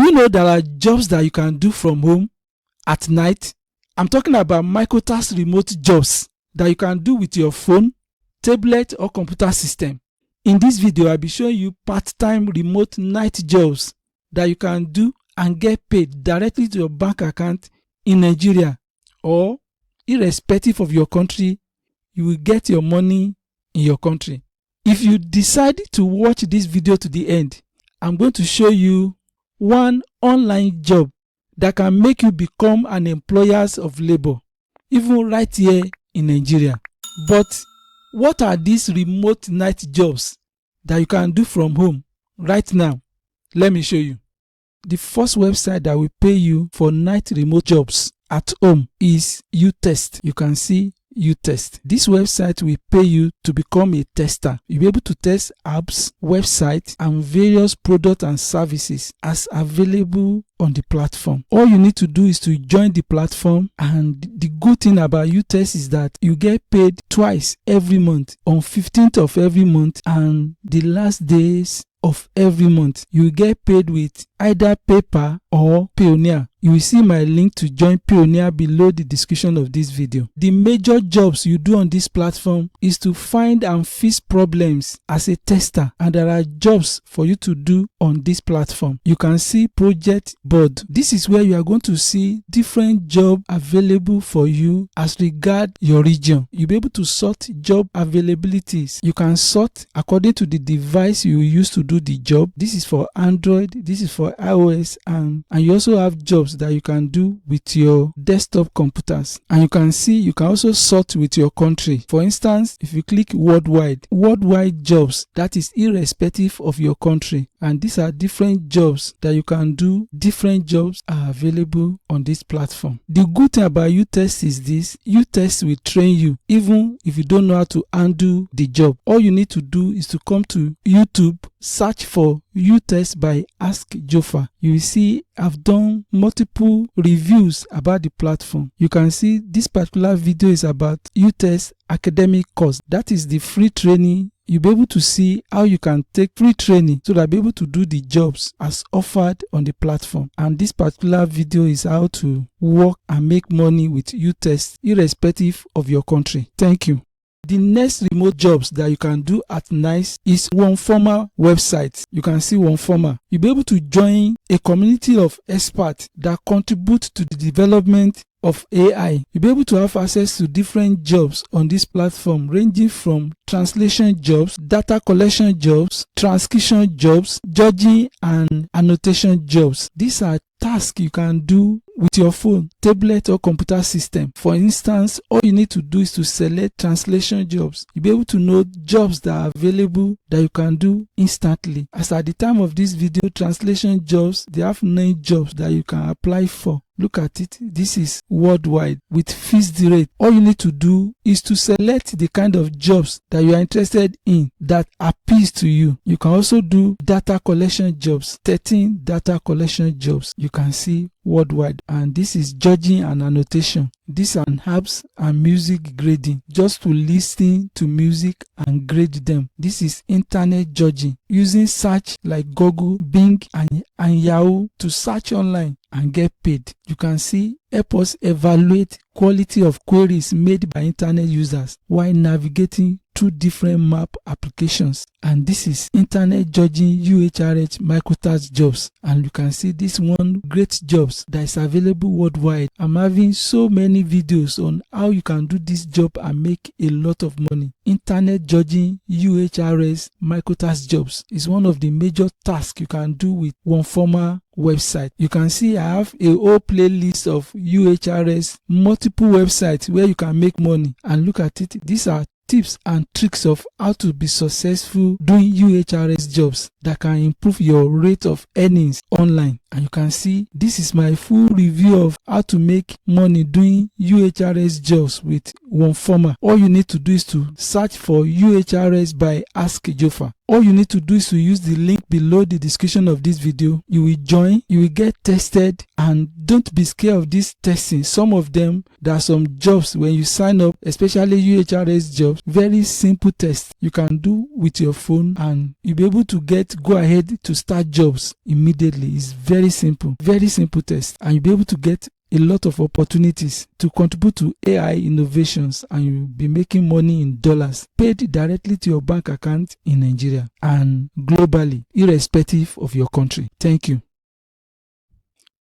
you know there are jobs that you can do from home at night? I'm talking about microtask remote jobs that you can do with your phone, tablet or computer system. In this video, I'll be showing you part-time remote night jobs that you can do and get paid directly to your bank account in Nigeria, or irrespective of your country, you will get your money in your country. If you decide to watch this video to the end, I'm going to show you one online job that can make you become an employer of labor, even right here in Nigeria. But what are these remote night jobs that you can do from home right now? Let me show you. The first website that will pay you for night remote jobs at home is UTest. You can see UTest. This website will pay you to become a tester. You'll be able to test apps, websites, and various products and services as available on the platform. All you need to do is to join the platform, and the good thing about UTest is that you get paid twice every month, on 15th of every month and the last days of every month. You will get paid with either PayPal or Payoneer. You will see my link to join Payoneer below the description of this video. The major jobs you do on this platform is to find and fix problems as a tester, and there are jobs for you to do on this platform. You can see project board. This is where you are going to see different jobs available for you as regard your region. You'll be able to sort job availabilities. You can sort according to the device you use to do the job. This is for Android, this is for iOS, and you also have jobs that you can do with your desktop computers. And you can see you can also sort with your country. For instance, if you click worldwide jobs, that is irrespective of your country. And these are different jobs that you can do. Different jobs are available on this platform. The good thing about UTest is this: UTest will train you even if you don't know how to handle the job. All you need to do is to come to YouTube, search for UTest by Ask JOFA. You will see I've done multiple reviews about the platform. You can see this particular video is about UTest academic course. That is the free training. You'll be able to see how you can take free training so that you'll be able to do the jobs as offered on the platform. And this particular video is how to work and make money with UTest irrespective of your country. Thank you. The next remote jobs that you can do at night is OneForma website. You can see OneForma. You'll be able to join a community of experts that contribute to the development of AI. You'll be able to have access to different jobs on this platform, ranging from translation jobs, data collection jobs, transcription jobs, judging and annotation jobs. These are tasks you can do with your phone, tablet or computer system. For instance, all you need to do is to select translation jobs. You'll be able to know jobs that are available that you can do instantly. As at the time of this video, translation jobs, they have 9 jobs that you can apply for. Look at it. This is worldwide with fixed rate. All you need to do is to select the kind of jobs that you are interested in that appeals to you. You can also do data collection jobs, 13 data collection jobs you can see worldwide. And this is judging and annotation. These are apps and music grading, just to listen to music and grade them. This is internet judging, using search like Google, Bing and Yahoo to search online and get paid. You can see help us evaluate quality of queries made by internet users while navigating through different map applications. And this is internet judging UHRH microtask jobs. And you can see this one great jobs that is available worldwide. I'm having so many videos on how you can do this job and make a lot of money. Internet judging UHRS microtask jobs is one of the major tasks you can do with OneForma website. You can see I have a whole playlist of UHRS multiple websites where you can make money. And look at it. These are tips and tricks of how to be successful doing UHRS jobs that can improve your rate of earnings online. And you can see this is my full review of how to make money doing UHRS jobs with OneForma. All you need to do is to search for UHRS by Ask JOFA. All you need to do is to use the link below the description of this video. You will join, you will get tested, and don't be scared of this testing. Some of them, there are some jobs when you sign up, especially UHRS jobs, very simple tests you can do with your phone, and you'll be able to go ahead to start jobs immediately. It's very very simple test, and you'll be able to get a lot of opportunities to contribute to AI innovations, and you'll be making money in dollars paid directly to your bank account in Nigeria and globally, irrespective of your country. Thank you.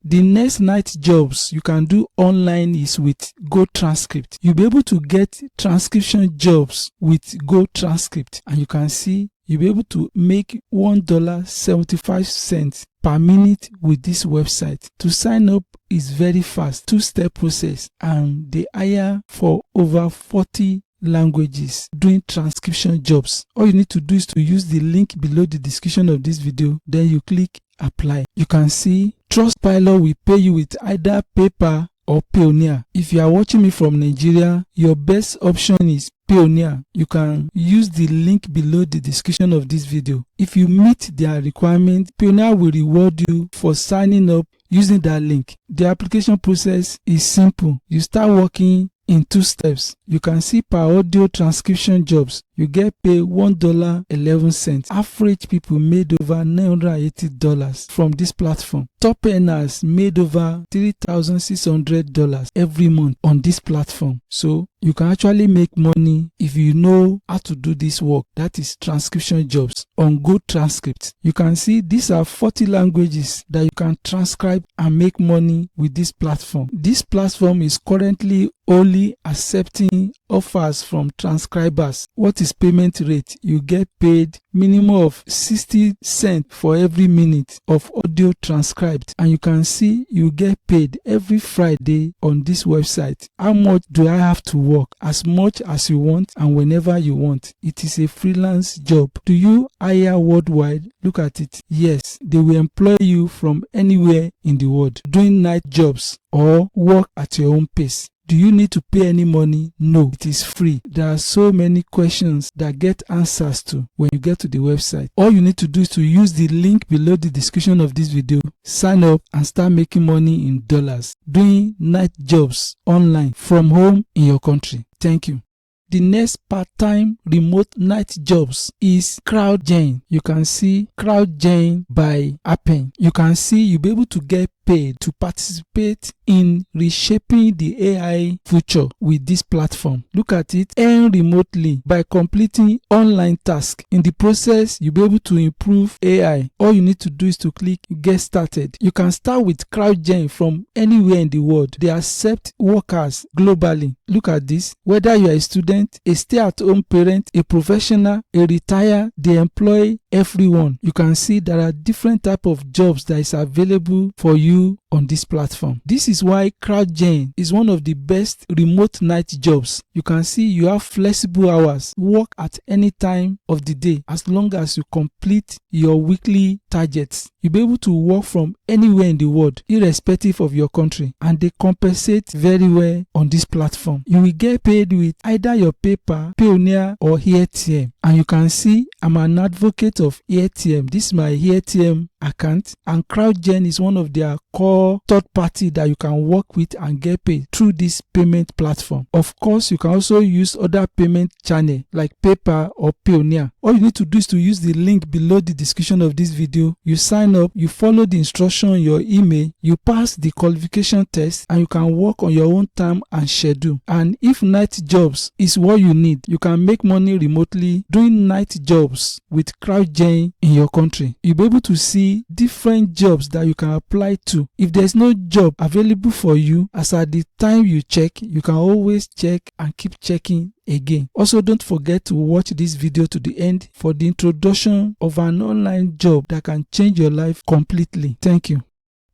The next night jobs you can do online is with GoTranscript. You'll be able to get transcription jobs with GoTranscript, and you can see you'll be able to make $1.75 per minute with this website. To sign up is very fast, two-step process, and they hire for over 40 languages doing transcription jobs. All you need to do is to use the link below the description of this video, then you click apply. You can see Trustpilot will pay you with either PayPal or Payoneer. If you are watching me from Nigeria, your best option is Payoneer. You can use the link below the description of this video. If you meet their requirement, Payoneer will reward you for signing up using that link. The application process is simple. You start working in 2 steps. You can see per audio transcription jobs, you get paid $1.11. Average people made over $980 from this platform. Top earners made over $3,600 every month on this platform. So you can actually make money if you know how to do this work, that is transcription jobs, on GoTranscript. You can see these are 40 languages that you can transcribe and make money with this platform. This platform is currently only accepting offers from transcribers. What is payment rate? You get paid minimum of 60 cents for every minute of audio transcribed, and you can see you get paid every Friday on this website. How much do I have to work? As much as you want and whenever you want. It is a freelance job. Do you hire worldwide? Look at it. Yes, they will employ you from anywhere in the world, doing night jobs or work at your own pace. Do you need to pay any money? No, it is free. There are so many questions that get answers to when you get to the website. All you need to do is to use the link below the description of this video, sign up and start making money in dollars, doing night jobs online from home in your country. Thank you. The next part-time remote night jobs is CrowdGen. You can see CrowdGen by Appen. You can see you'll be able to get paid to participate in reshaping the AI future with this platform. Look at it. Earn remotely by completing online tasks. In the process, you'll be able to improve AI. All you need to do is to click Get Started. You can start with CrowdGen from anywhere in the world. They accept workers globally. Look at this. Whether you are a student, a stay-at-home parent, a professional, a retired, they employ everyone. You can see there are different types of jobs that is available for you on this platform. This is why CrowdGen is one of the best remote night jobs. You can see you have flexible hours, work at any time of the day as long as you complete your weekly targets. You'll be able to work from anywhere in the world, irrespective of your country, and they compensate very well on this platform. You will get paid with either your PayPal, Payoneer, or ATM. And you can see I'm an advocate of ATM. This is my ATM account, and CrowdGen is one of their core third party that you can work with and get paid through this payment platform. Of course, you can also use other payment channel like PayPal or Payoneer. All you need to do is to use the link below the description of this video. You sign up, you follow the instruction on your email, you pass the qualification test, and you can work on your own time and schedule. And if night jobs is what you need, you can make money remotely doing night jobs with CrowdGen in your country. You'll be able to see different jobs that you can apply to. If there's no job available for you, as at the time you check, you can always check and keep checking again. Also, don't forget to watch this video to the end for the introduction of an online job that can change your life completely. Thank you.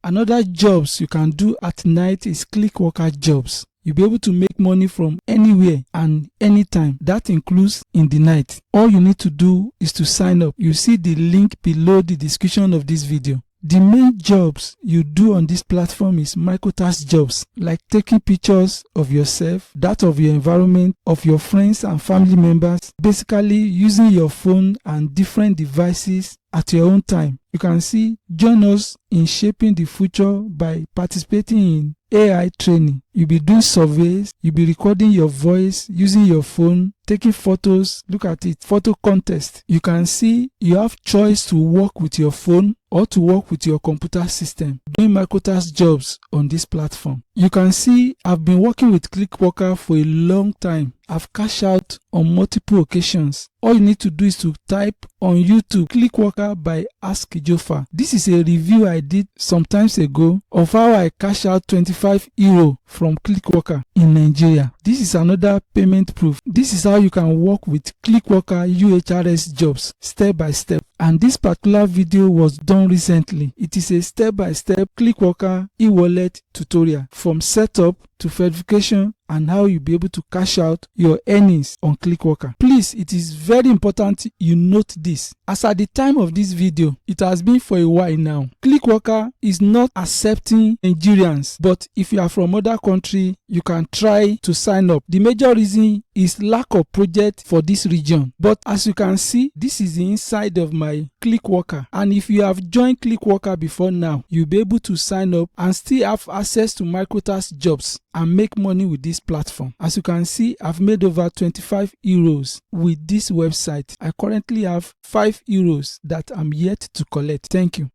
Another jobs you can do at night is Clickworker jobs. You'll be able to make money from anywhere and anytime. That includes in the night. All you need to do is to sign up. You see the link below the description of this video. The main jobs you do on this platform is microtask jobs, like taking pictures of yourself, that of your environment, of your friends and family members, basically using your phone and different devices at your own time. You can see, join us in shaping the future by participating in AI training. You'll be doing surveys, you'll be recording your voice using your phone, taking photos. Look at it, photo contest. You can see you have choice to work with your phone or to work with your computer system, doing microtask jobs on this platform. You can see I've been working with Clickworker for a long time. I've cashed out on multiple occasions. All you need to do is to type on YouTube Clickworker by Ask JOFA. This is a review I did some times ago of how I cash out €25 from Clickworker in Nigeria. This is another payment proof. This is how you can work with Clickworker UHRS jobs step by step. And this particular video was done recently. It is a step-by-step Clickworker e-wallet tutorial from setup to verification and how you'll be able to cash out your earnings on Clickworker. Please, it is very important you note this. As at the time of this video, it has been for a while now. Clickworker is not accepting Nigerians, but if you are from other country, you can try to sign up. The major reason is lack of project for this region. But as you can see, this is the inside of my Clickworker, and if you have joined Clickworker before now, you'll be able to sign up and still have access to microtask jobs and make money with this platform. As you can see, I've made over €25 with this website. I currently have €5 that I'm yet to collect. Thank you.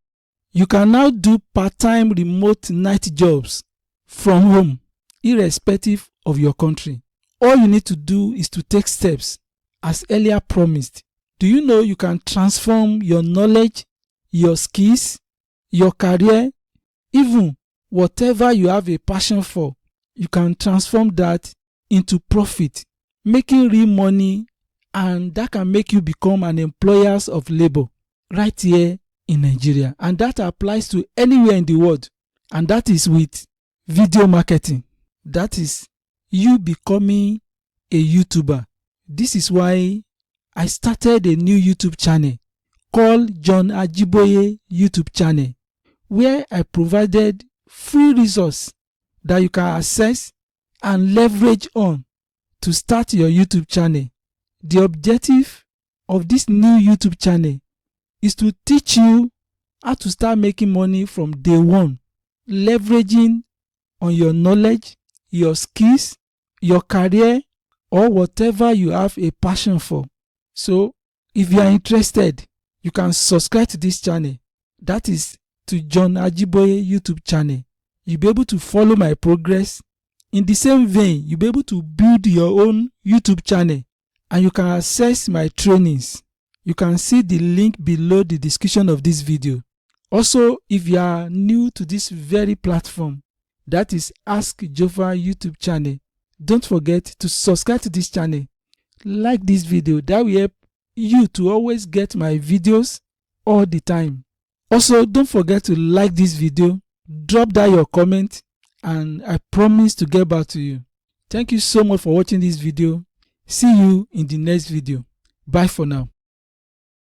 You can now do part-time remote night jobs from home, irrespective of your country. All you need to do is to take steps as earlier promised. Do you know you can transform your knowledge, your skills, your career, even whatever you have a passion for, you can transform that into profit, making real money, and that can make you become an employer of labor right here in Nigeria. And that applies to anywhere in the world. And that is with video marketing. That is you becoming a YouTuber. This is why I started a new YouTube channel called John Ajiboye YouTube channel, where I provided free resources that you can access and leverage on to start your YouTube channel. The objective of this new YouTube channel is to teach you how to start making money from day one, leveraging on your knowledge, your skills, your career, or whatever you have a passion for. So, if you are interested, you can subscribe to this channel. That is to John Ajiboye YouTube channel. You'll be able to follow my progress. In the same vein, you'll be able to build your own YouTube channel and you can access my trainings. You can see the link below the description of this video. Also, if you are new to this very platform, that is Ask JOFA YouTube channel, don't forget to subscribe to this channel. Like this video, that will help you to always get my videos all the time. Also, don't forget to like this video, drop down your comment, and I promise to get back to you. Thank you so much for watching this video. See you in the next video. Bye for now.